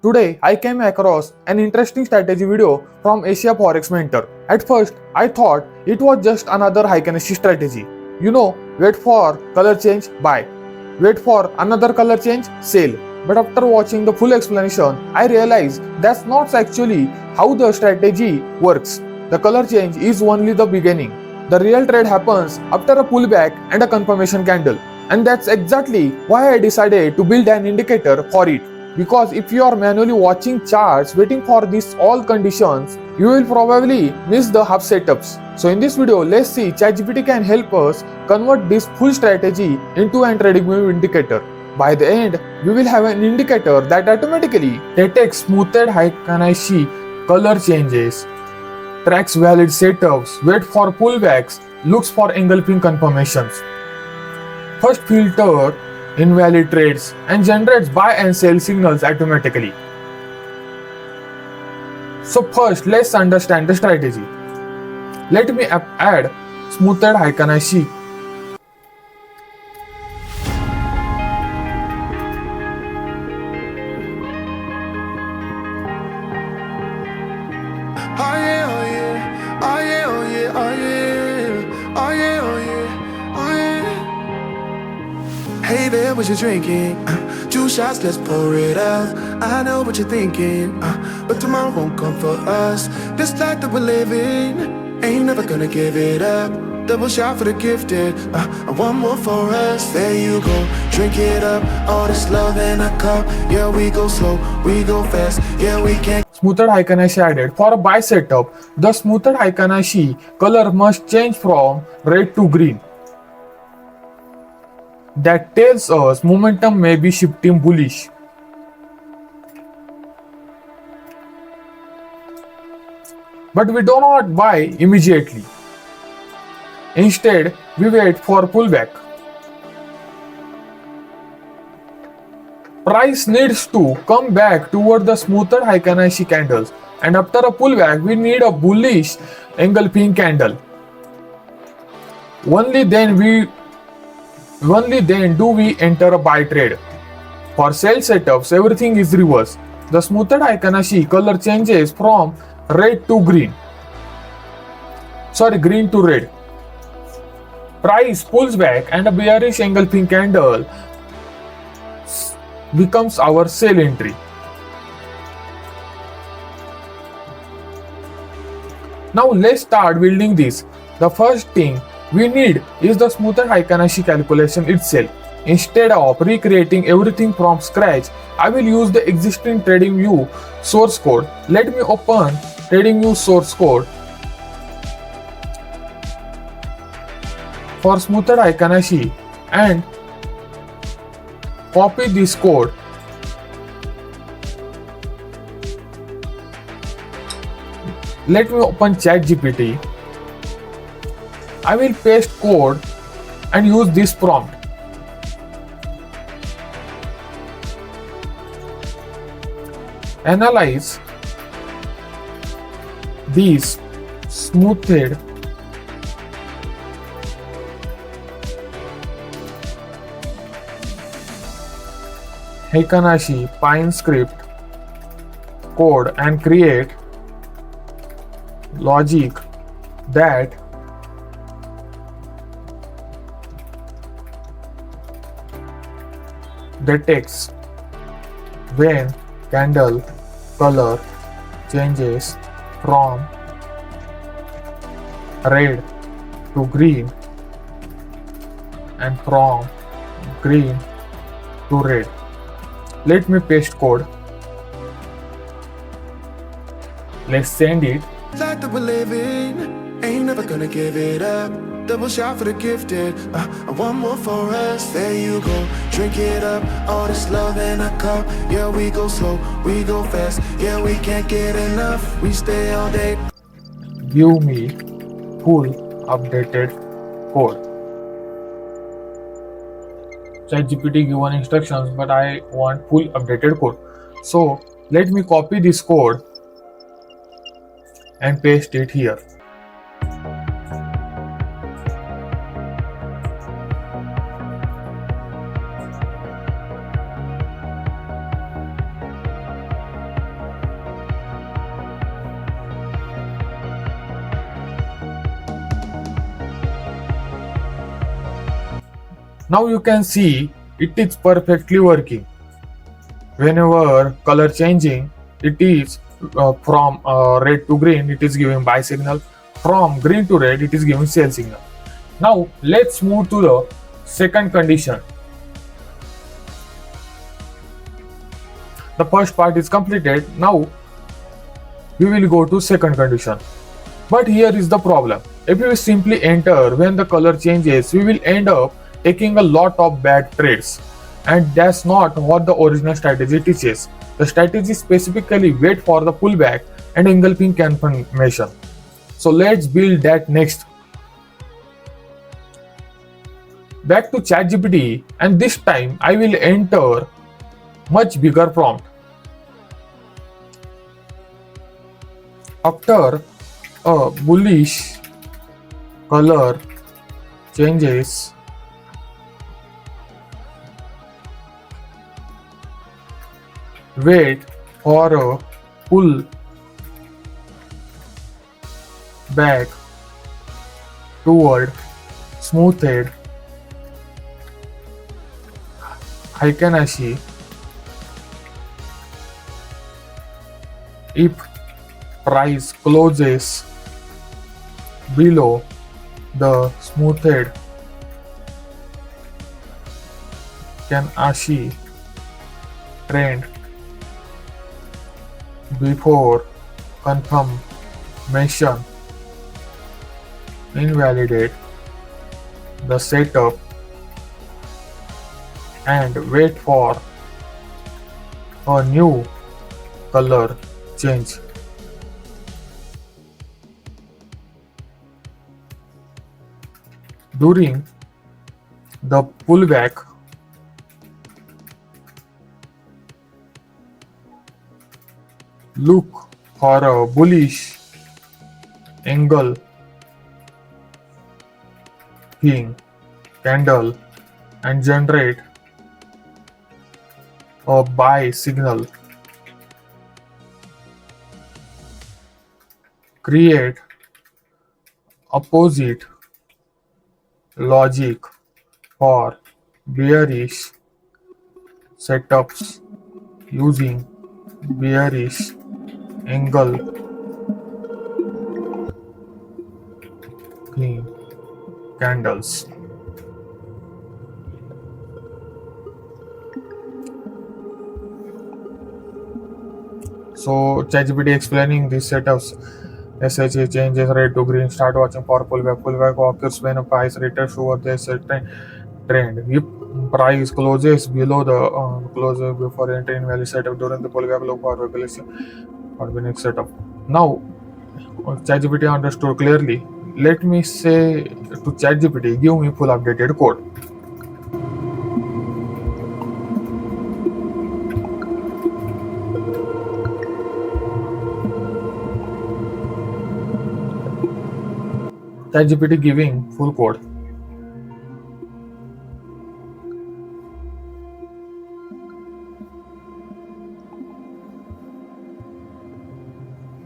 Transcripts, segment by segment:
Today, I came across an interesting strategy video from Asia Forex Mentor. At first, I thought it was just another Heikin strategy. Wait for color change, buy. Wait for another color change, sell. But after watching the full explanation, I realized that's not actually how the strategy works. The color change is only the beginning. The real trade happens after a pullback and a confirmation candle. And that's exactly why I decided to build an indicator for it. Because if you are manually watching charts waiting for these all conditions, you will probably miss the half setups. So in this video, let's see ChatGPT can help us convert this full strategy into an TradingView indicator. By the end, we will have an indicator that automatically detects smoothed Heikin color changes, tracks valid setups, waits for pullbacks, looks for engulfing confirmations, first filter invalid trades, and generates buy and sell signals automatically. So first, let's understand the strategy. Let me add smoothed Heikin. Hey there, what you drinking? 2 shots, let's pour it out. I know what you're thinking, but tomorrow won't come for us. This life that we're living, ain't never gonna give it up. Double shot for the gifted, and one more for us. There you go, drink it up. All this love in a cup. Yeah, we go slow, we go fast. Yeah, we can't. Smoothed Heikin added. For a buy setup, the smoothed Heikin color must change from red to green. That tells us momentum may be shifting bullish. But we do not buy immediately. Instead, we wait for pullback. Price needs to come back toward the smoothed Heikin candles, and after a pullback, we need a bullish engulfing candle. Only then do we enter a buy trade. For sell setups, everything is reversed. The smoothed Heikin color changes from red to green. Green to red. Price pulls back and a bearish engulfing candle becomes our sell entry. Now let's start building this. The first thing we need is the smoothed Heikin calculation itself. Instead of recreating everything from scratch, I will use the existing TradingView source code. Let me open TradingView source code for smoothed Heikin and copy this code. Let me open ChatGPT. I will paste code and use this prompt. Analyze these smoothed Heikin Pine script code and create logic that detects when candle color changes from red to green and from green to red. Let me paste code. Let's send it. Life that we're living, ain't never gonna give it up. Double shot for the gifted, and one more for us. There you go, drink it up. All this love in a cup. Yeah, we go slow, we go fast. Yeah, we can't get enough. We stay all day. Give me full updated code. ChatGPT given instructions, but I want full updated code. So let me copy this code and paste it here. Now you can see it is perfectly working. Whenever color changing, it is from red to green, it is giving buy signal. From green to red, it is giving sell signal. Now let's move to the second condition. The first part is completed. Now we will go to second condition. But here is the problem. If we simply enter when the color changes, we will end up taking a lot of bad trades. And that's not what the original strategy teaches. The strategy specifically wait for the pullback and engulfing confirmation. So let's build that next. Back to ChatGPT, and this time I will enter much bigger prompt. After a bullish color changes, wait for a pull back toward smoothed Heikin Ashi. If price closes below the smoothed Ashi trend before confirmation, invalidate the setup and wait for a new color change. During the pullback, look for a bullish engulfing candle and generate a buy signal. Create opposite logic for bearish setups using bearish engulfing candles. So ChatGPT explaining these setups. SHA changes red to green. Start watching for pullback. Pullback occurs when a price returns over the certain trend. If price closes below the closes before entering value setup during the pullback, look for organic setup. Now ChatGPT understood clearly. Let me say to ChatGPT, give me full updated code. ChatGPT giving full code.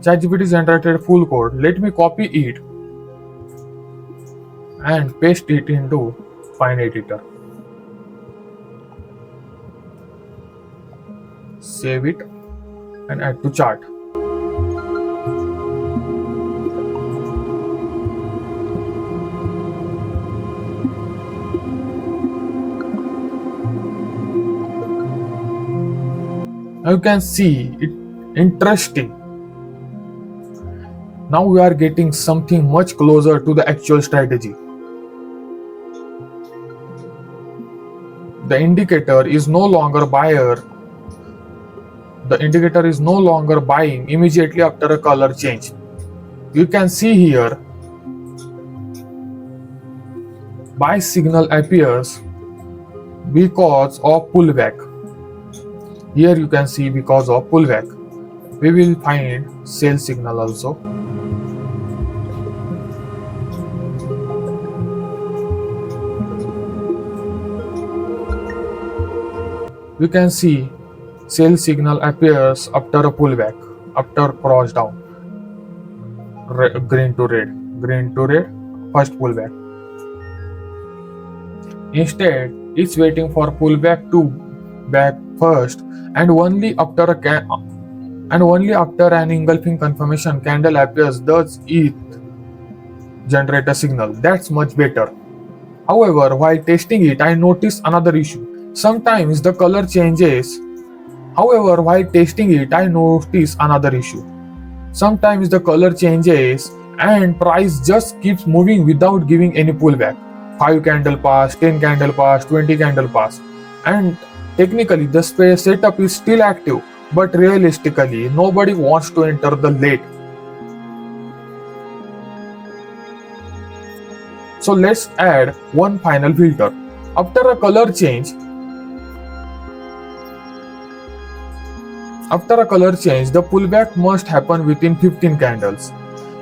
ChatGPT generated full code. Let me copy it and paste it into Fine Editor. Save it and add to chart. Now you can see it interesting. Now we are getting something much closer to the actual strategy. The indicator is no longer buyer. The indicator is no longer buying immediately after a color change. You can see here buy signal appears because of pullback. Here you can see because of pullback. We will find sell signal also. You can see sell signal appears after a pullback, after cross down, green to red, first pullback. Instead, it's waiting for pullback to back first, and only after an engulfing confirmation candle appears does it generate a signal. That's much better. However, while testing it, I noticed another issue. Sometimes the color changes. However, while testing it, I noticed another issue. Sometimes the color changes and price just keeps moving without giving any pullback. 5 candle pass, 10 candle pass, 20 candle pass. And technically the space setup is still active, but realistically nobody wants to enter the late. So let's add one final filter. After a color change, the pullback must happen within 15 candles.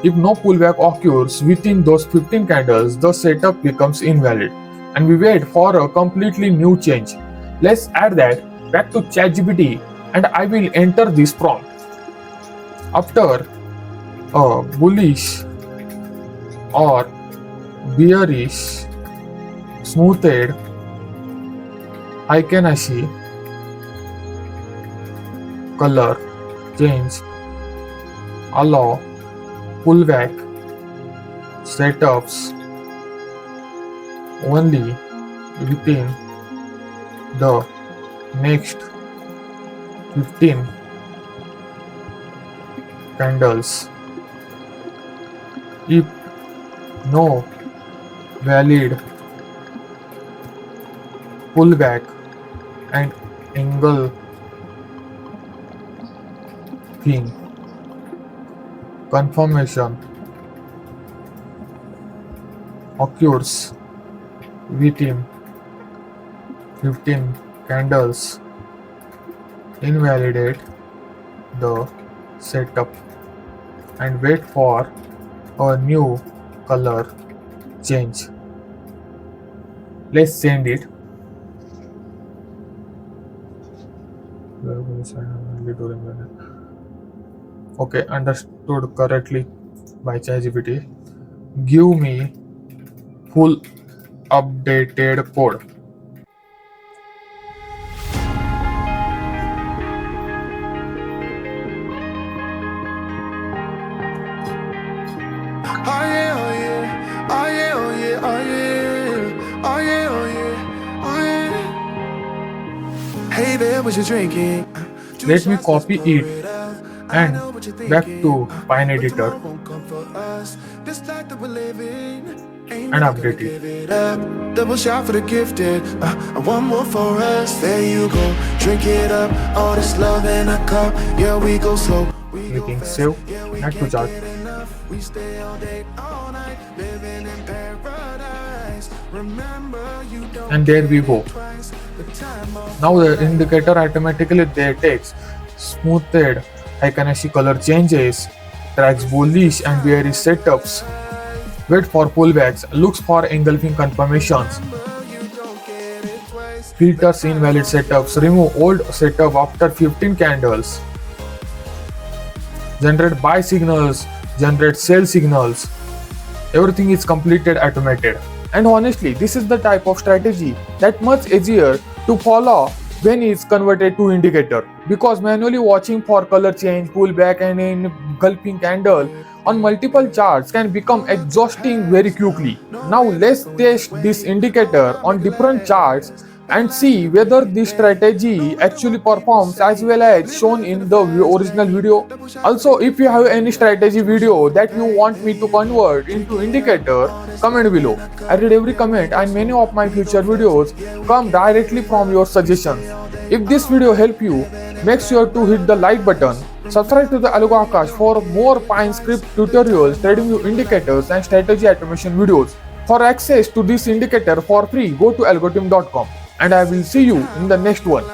If no pullback occurs within those 15 candles, the setup becomes invalid and we wait for a completely new change. Let's add that back to ChatGPT and I will enter this prompt. After a bullish or bearish smoothed Heikin Ashi color change allow pullback setups only within the next 15 candles. If no valid pullback and engulfing confirmation occurs within 15 candles, invalidate the setup and wait for a new color change. Let's send it. Okay, understood correctly by ChatGPT. Give me full updated code. Oh yeah, oh yeah, oh yeah, oh yeah, oh yeah, oh yeah, oh yeah, oh yeah. Hey there, what you drinking? Let me copy it and back to Pine Editor and update it. Double shot for the gifted, and one more for us. There you go, drink it up. All this love in a cup. Yeah, we go slow. Clicking save, back to chart. We stay all day, all night, living in paradise. Remember, you don't. And there we go. Now the indicator automatically detects smoothed Heikin Ashi color changes, tracks bullish and bearish setups, wait for pullbacks, looks for engulfing confirmations, filters invalid setups, remove old setup after 15 candles, generate buy signals, generate sell signals. Everything is completed automated. And honestly, this is the type of strategy that much easier to follow when it's converted to indicator, because manually watching for color change, pullback and engulfing candle on multiple charts can become exhausting very quickly. Now let's test this indicator on different charts and see whether this strategy actually performs as well as shown in the original video. Also, if you have any strategy video that you want me to convert into indicator, comment below. I read every comment and many of my future videos come directly from your suggestions. If this video helped you, make sure to hit the like button. Subscribe to the Algo Aakash for more Pine script tutorials, TradingView indicators and strategy automation videos. For access to this indicator for free, go to algorithmic.com. And I will see you in the next one.